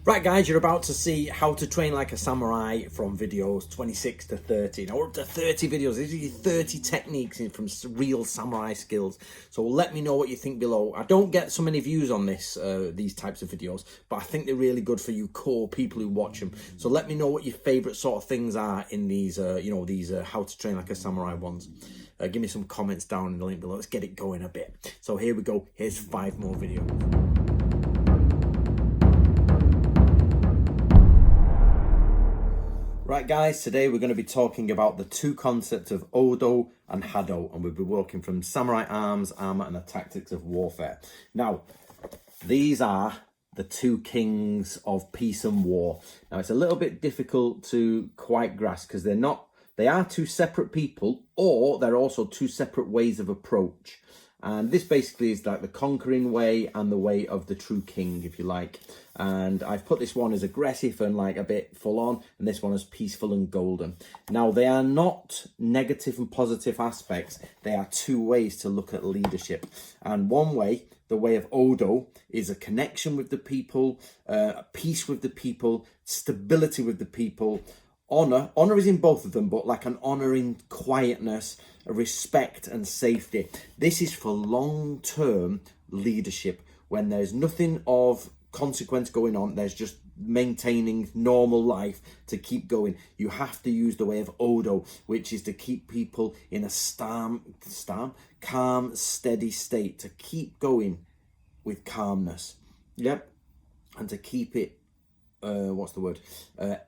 Right guys, you're about to see how to train like a samurai from videos 26 to 30. Now we're up to 30 videos. These are your 30 techniques from real samurai skills. So let me know what you think below. I don't get so many views on these types of videos, but I think they're really good for you core people who watch them. So let me know what your favorite sort of things are in these, these how to train like a samurai ones. Give me some comments down in the link below. Let's get it going a bit. So here we go. Here's 5 more videos. Right guys, today we're going to be talking about the 2 concepts of ODO and Hado, and we'll be working from samurai arms, armor and the tactics of warfare. Now, these are the 2 kings of peace and war. Now it's a little bit difficult to quite grasp because they are 2 separate people, or they're also 2 separate ways of approach. And this basically is like the conquering way and the way of the true king, if you like. And I've put this one as aggressive and like a bit full on, and this one as peaceful and golden. Now, they are not negative and positive aspects. They are 2 ways to look at leadership. And one way, the way of Odo, is a connection with the people, peace with the people, stability with the people. Honor is in both of them, but like an honor in quietness, a respect and safety. This is for long-term leadership when there's nothing of consequence going on. There's just maintaining normal life to keep going. You have to use the way of Odo, which is to keep people in a calm, steady state, to keep going with calmness. Yep. And to keep it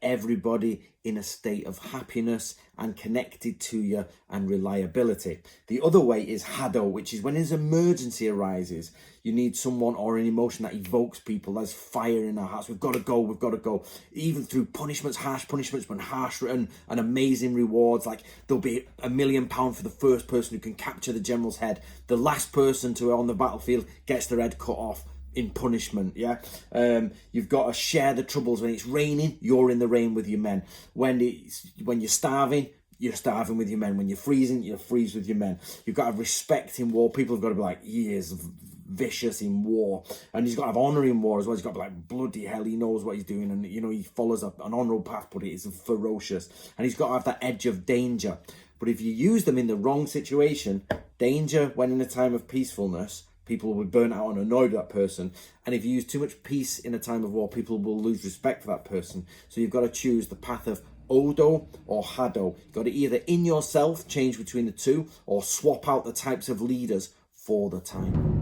everybody in a state of happiness and connected to you and reliability. The other way is Hado, which is when an emergency arises, you need someone or an emotion that evokes people. There's fire in our hearts. We've got to go. Even through punishments, harsh punishments, but harsh and amazing rewards. Like there'll be £1 million for the first person who can capture the general's head. The last person to on the battlefield gets their head cut off in punishment. You've got to share the troubles. When it's raining, you're in the rain with your men. When you're starving with your men. When you're freezing, you freeze with your men. You've got to have respect in war. People have got to be like, he is vicious in war, and he's got to have honor in war as well. He's got to be like, bloody hell, he knows what he's doing, and he follows an honorable path, but it is ferocious, and he's got to have that edge of danger. But if you use them in the wrong situation, danger when in a time of peacefulness, people will be burnt out and annoyed with that person. And if you use too much peace in a time of war, people will lose respect for that person. So you've got to choose the path of Odo or Hado. You've got to either in yourself change between the 2, or swap out the types of leaders for the time.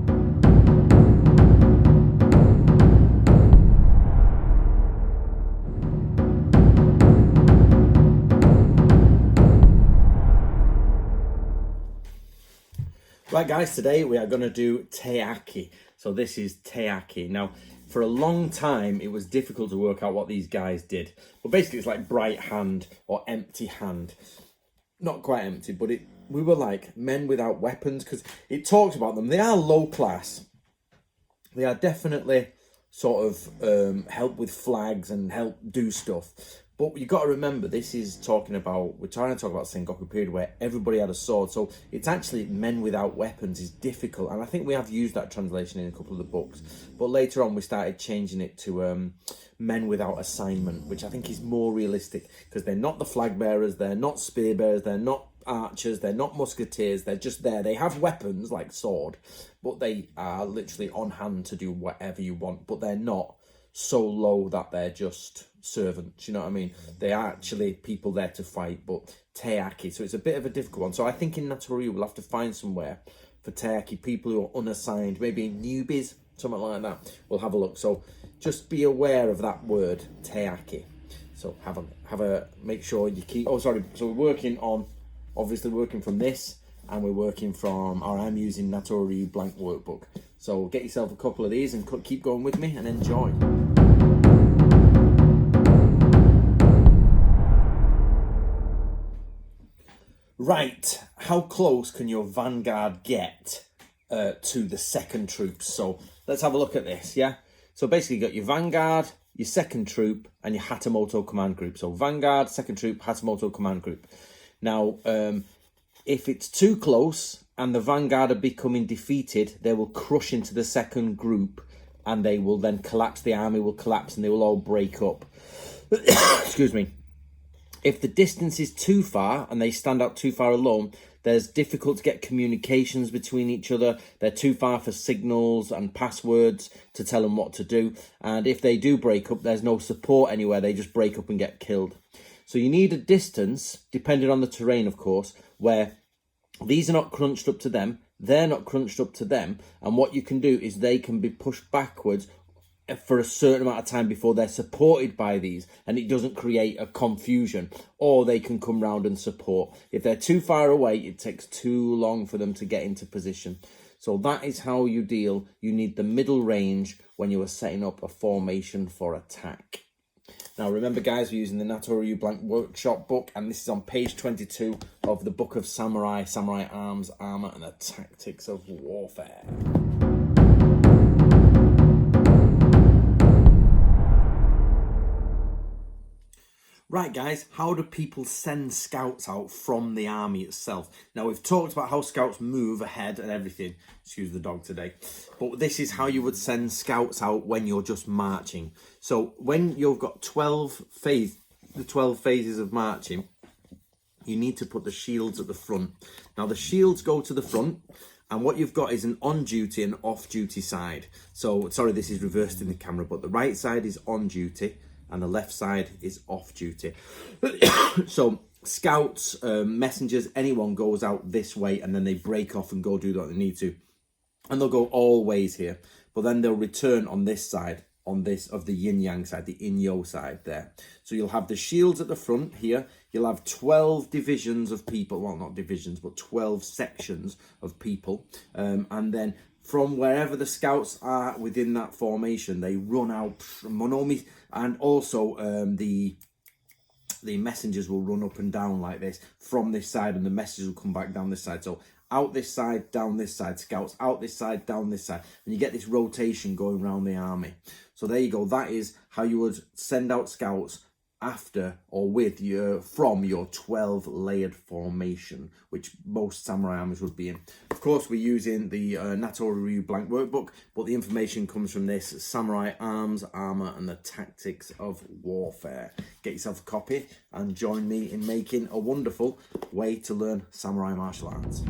Right guys, today we are going to do Taiyaki. So this is Taiyaki. Now, for a long time, it was difficult to work out what these guys did. But basically, it's like bright hand or empty hand. Not quite empty, but we were like men without weapons, because it talks about them. They are low class. They are definitely sort of help with flags and help do stuff. But you got to remember, this is we're trying to talk about Sengoku period where everybody had a sword. So it's actually men without weapons is difficult. And I think we have used that translation in a couple of the books. But later on, we started changing it to men without assignment, which I think is more realistic, because they're not the flag bearers, they're not spear bearers, they're not archers, they're not musketeers, they're just there. They have weapons like sword, but they are literally on hand to do whatever you want. But they're not so low that they're just servants, you know what I mean? They are actually people there to fight, but Taiyaki, so it's a bit of a difficult one. So I think in Natori we'll have to find somewhere for Taiyaki, people who are unassigned, maybe newbies, something like that. We'll have a look. So just be aware of that word, Taiyaki. So make sure you keep, so we're obviously working from this, and we're working from, I'm using Natori blank workbook. So get yourself a couple of these and keep going with me and enjoy. Right, how close can your vanguard get to the second troops? So let's have a look at this, yeah? So basically you got your vanguard, your second troop, and your Hatamoto command group. So vanguard, second troop, Hatamoto command group. Now, if it's too close and the vanguard are becoming defeated, they will crush into the second group and they will then collapse. The army will collapse and they will all break up. Excuse me. If the distance is too far and they stand out too far alone, there's difficult to get communications between each other. They're too far for signals and passwords to tell them what to do. And if they do break up, there's no support anywhere. They just break up and get killed. So you need a distance, depending on the terrain, of course, where these are not crunched up to them. They're not crunched up to them. And what you can do is they can be pushed backwards for a certain amount of time before they're supported by these, and it doesn't create a confusion, or they can come round and support. If they're too far away, it takes too long for them to get into position. So that is how you deal. You need the middle range when you are setting up a formation for attack. Now remember guys, we're using the Nato-Ryu Blank Workshop book, and this is on page 22 of the Book of Samurai, Samurai Arms, Armour and the Tactics of Warfare. Right guys, how do people send scouts out from the army itself? Now we've talked about how scouts move ahead and everything. Excuse the dog today. But this is how you would send scouts out when you're just marching. So when you've got the 12 phases of marching, you need to put the shields at the front. Now the shields go to the front, and what you've got is an on-duty and off-duty side. So, sorry, this is reversed in the camera, but the right side is on-duty and the left side is off duty. So scouts, messengers, anyone goes out this way and then they break off and go do what they need to. And they'll go all ways here, but then they'll return on this side, on this of the yin-yang side, the in-yo side there. So you'll have the shields at the front here. You'll have 12 divisions of people, well, not divisions, but 12 sections of people. And then from wherever the scouts are within that formation, they run out. Monomi, and also the messengers will run up and down like this from this side, and the messengers will come back down this side. So out this side, down this side, scouts out this side, down this side, and you get this rotation going around the army. So there you go. That is how you would send out scouts after or with from your 12 layered formation, which most samurai armies would be in. Of course, we're using the Nato-Ryu Blank Workbook, but the information comes from this Samurai Arms, Armour and the Tactics of Warfare. Get yourself a copy and join me in making a wonderful way to learn samurai martial arts.